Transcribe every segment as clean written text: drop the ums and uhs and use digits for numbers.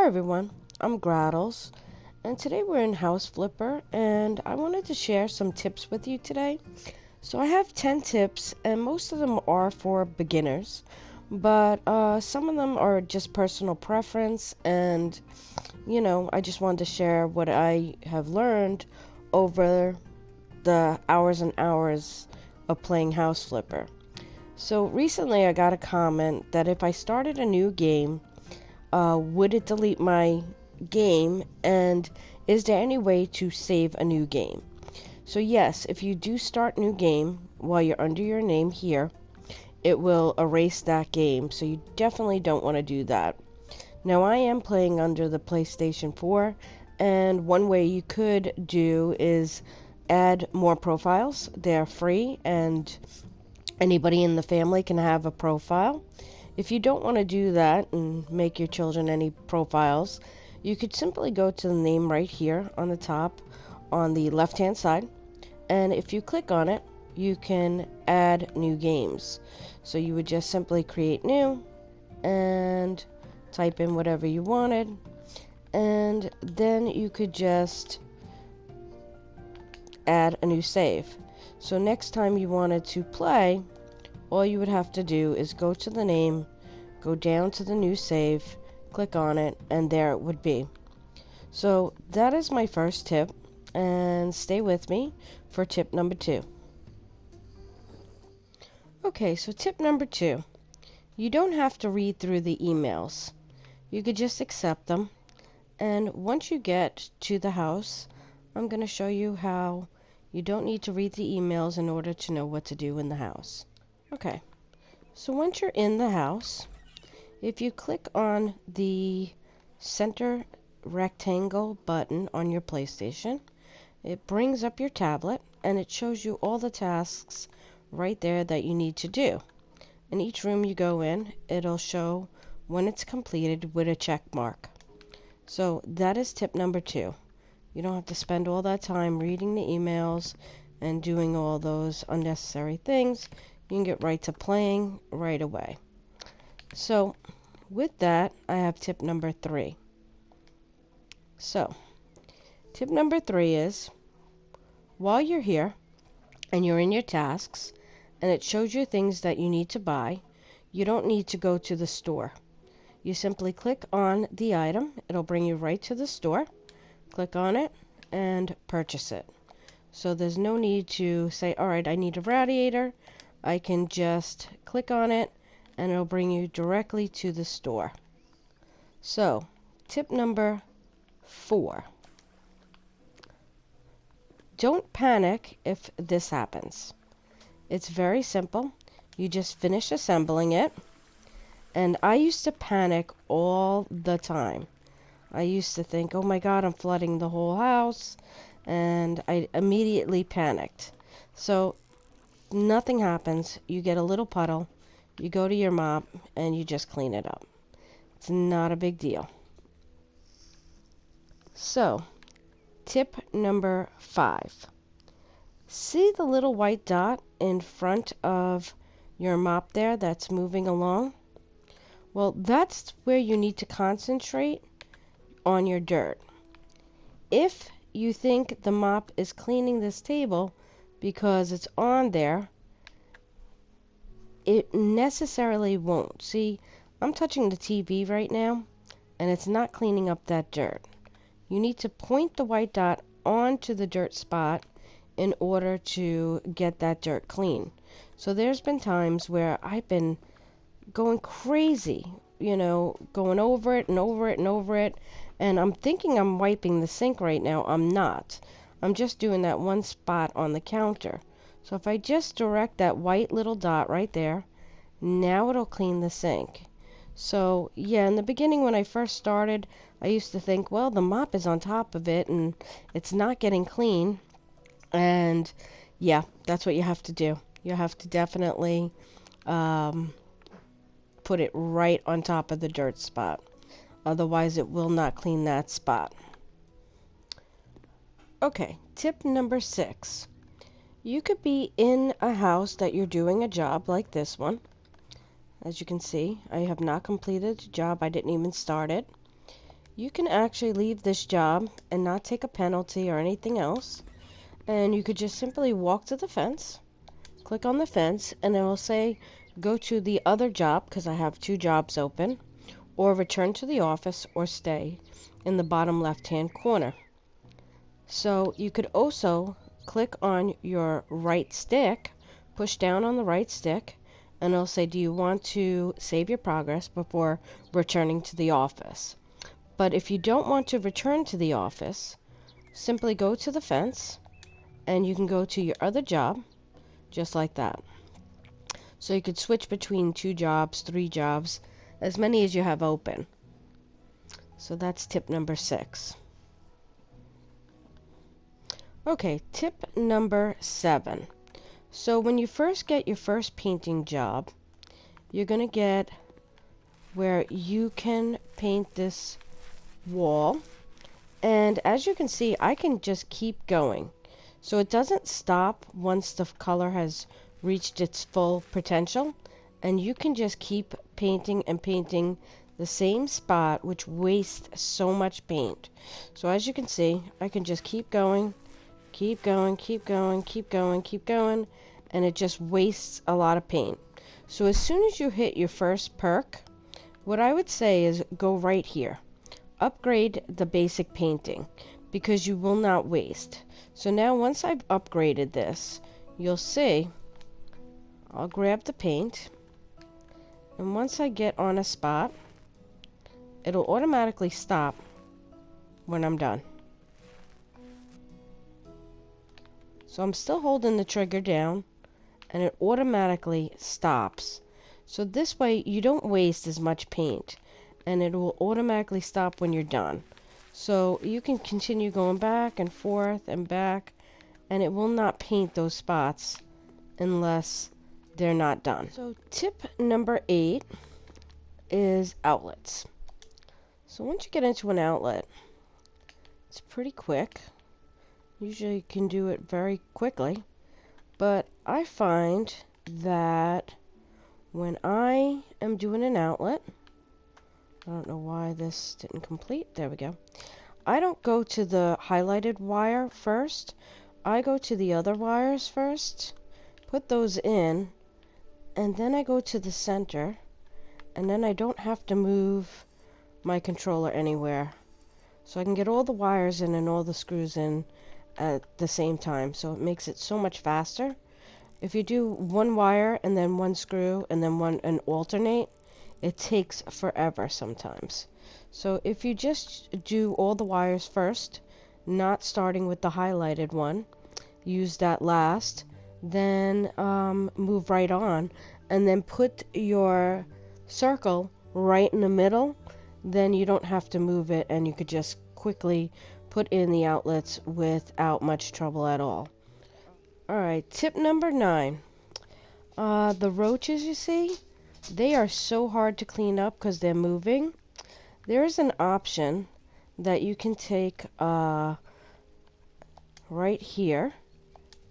Hi everyone, I'm Grahtles, and today we're in House Flipper, and I wanted to share some tips with you today. So I have 10 tips, and most of them are for beginners, but some of them are just personal preference, and I just wanted to share what I have learned over the hours and hours of playing House Flipper. So recently I got a comment that if I started a new game, would it delete my game, and is there any way to save a new game? So yes, if you do start a new game while you're under your name here, it will erase that game, so you definitely don't want to do that. Now I am playing under the PlayStation 4, and one way you could do is add more profiles. They're free, and anybody in the family can have a profile. If you don't want to do that and make your children any profiles, you could simply go to the name right here on the top on the left hand side, and if you click on it, you can add new games. So you would just simply create new and type in whatever you wanted, and then you could just add a new save. So next time you wanted to play, all you would have to do is go to the name, go down to the new save, click on it, and there it would be. So that is my first tip, and stay with me for tip number 2. Okay, so tip number 2. You don't have to read through the emails. You could just accept them, and once you get to the house, I'm going to show you how you don't need to read the emails in order to know what to do in the house. Okay, so once you're in the house, if you click on the center rectangle button on your PlayStation, it brings up your tablet and it shows you all the tasks right there that you need to do. In each room you go in, it'll show when it's completed with a check mark. So that is tip number 2. You don't have to spend all that time reading the emails and doing all those unnecessary things. You can get right to playing right away. So with that, I have tip number 3. So tip number 3 is, while you're here and you're in your tasks and it shows you things that you need to buy, you don't need to go to the store. You simply click on the item, it'll bring you right to the store, click on it, and purchase it. So there's no need to say, alright, I need a radiator. I can just click on it and it'll bring you directly to the store. So, tip number 4. Don't panic if this happens. It's very simple. You just finish assembling it. And I used to panic all the time. I used to think, oh my God, I'm flooding the whole house. And I immediately panicked. So nothing happens. You get a little puddle. You go to your mop and you just clean it up. It's not a big deal. So, tip number 5. See the little white dot in front of your mop there that's moving along? Well, that's where you need to concentrate on your dirt. If you think the mop is cleaning this table because it's on there, it necessarily won't. See, I'm touching the TV right now, and it's not cleaning up that dirt. You need to point the white dot onto the dirt spot in order to get that dirt clean. So there's been times where I've been going crazy, going over it and over it and over it, and I'm thinking I'm wiping the sink right now. I'm not. I'm just doing that one spot on the counter. So if I just direct that white little dot right there, now it'll clean the sink. So yeah, in the beginning when I first started, I used to think, well, the mop is on top of it and it's not getting clean. And yeah, that's what you have to do. You have to definitely put it right on top of the dirt spot. Otherwise, it will not clean that spot. Okay, tip number 6. You could be in a house that you're doing a job like this one. As you can see, I have not completed a job. I didn't even start it. You can actually leave this job and not take a penalty or anything else. And you could just simply walk to the fence, click on the fence, and it will say go to the other job, because I have 2 jobs open, or return to the office, or stay in the bottom left-hand corner. So you could also click on your right stick, push down on the right stick, and it'll say, do you want to save your progress before returning to the office? But if you don't want to return to the office, simply go to the fence, and you can go to your other job, just like that. So you could switch between 2 jobs, 3 jobs, as many as you have open. So that's tip number 6. Okay, tip number 7. So when you first get your first painting job, you're going to get where you can paint this wall. And as you can see, I can just keep going. So it doesn't stop once the color has reached its full potential. And you can just keep painting and painting the same spot, which wastes so much paint. So as you can see, I can just keep going, keep going, keep going, keep going, keep going, and it just wastes a lot of paint. So as soon as you hit your first perk, what I would say is go right here. Upgrade the basic painting, because you will not waste. So now once I've upgraded this, you'll see I'll grab the paint, and once I get on a spot, it'll automatically stop when I'm done. So I'm still holding the trigger down, and it automatically stops. So this way you don't waste as much paint, and it will automatically stop when you're done. So you can continue going back and forth and back, and it will not paint those spots unless they're not done. So tip number 8 is outlets. So once you get into an outlet, it's pretty quick. Usually you can do it very quickly, but I find that when I am doing an outlet, I don't know why this didn't complete. There we go. I don't go to the highlighted wire first. I go to the other wires first, put those in, and then I go to the center, and then I don't have to move my controller anywhere. So I can get all the wires in and all the screws in at the same time. So it makes it so much faster. If you do one wire and then one screw and then one and alternate, it takes forever sometimes. So if you just do all the wires first, not starting with the highlighted one, use that last, then move right on, and then put your circle right in the middle, then you don't have to move it, and you could just quickly put in the outlets without much trouble at all. Alright, tip number 9. The roaches, you see, they are so hard to clean up because they're moving. There is an option that you can take right here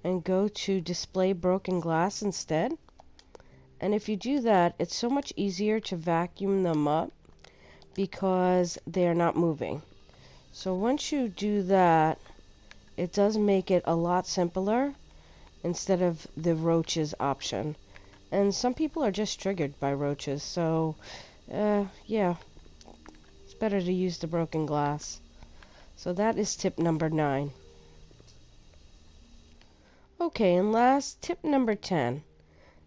and go to display broken glass instead. And if you do that, it's so much easier to vacuum them up because they're not moving. So once you do that, it does make it a lot simpler instead of the roaches option. And some people are just triggered by roaches, so yeah, it's better to use the broken glass. So that is tip number 9. Okay, and last, tip number 10.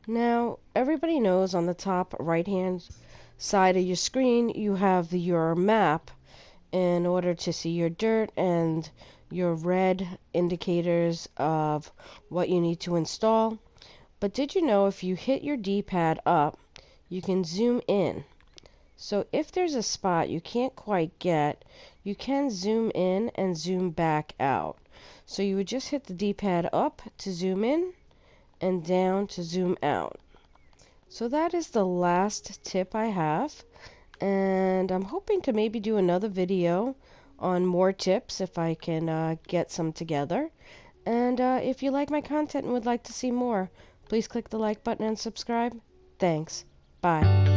Now, everybody knows on the top right-hand side of your screen, you have your map in order to see your dirt and your red indicators of what you need to install. But did you know if you hit your D-pad up, you can zoom in? So if there's a spot you can't quite get, you can zoom in and zoom back out. So you would just hit the D-pad up to zoom in and down to zoom out. So that is the last tip I have, and I'm hoping to maybe do another video on more tips if I can get some together. And if you like my content and would like to see more, please click the like button and subscribe. Thanks. Bye.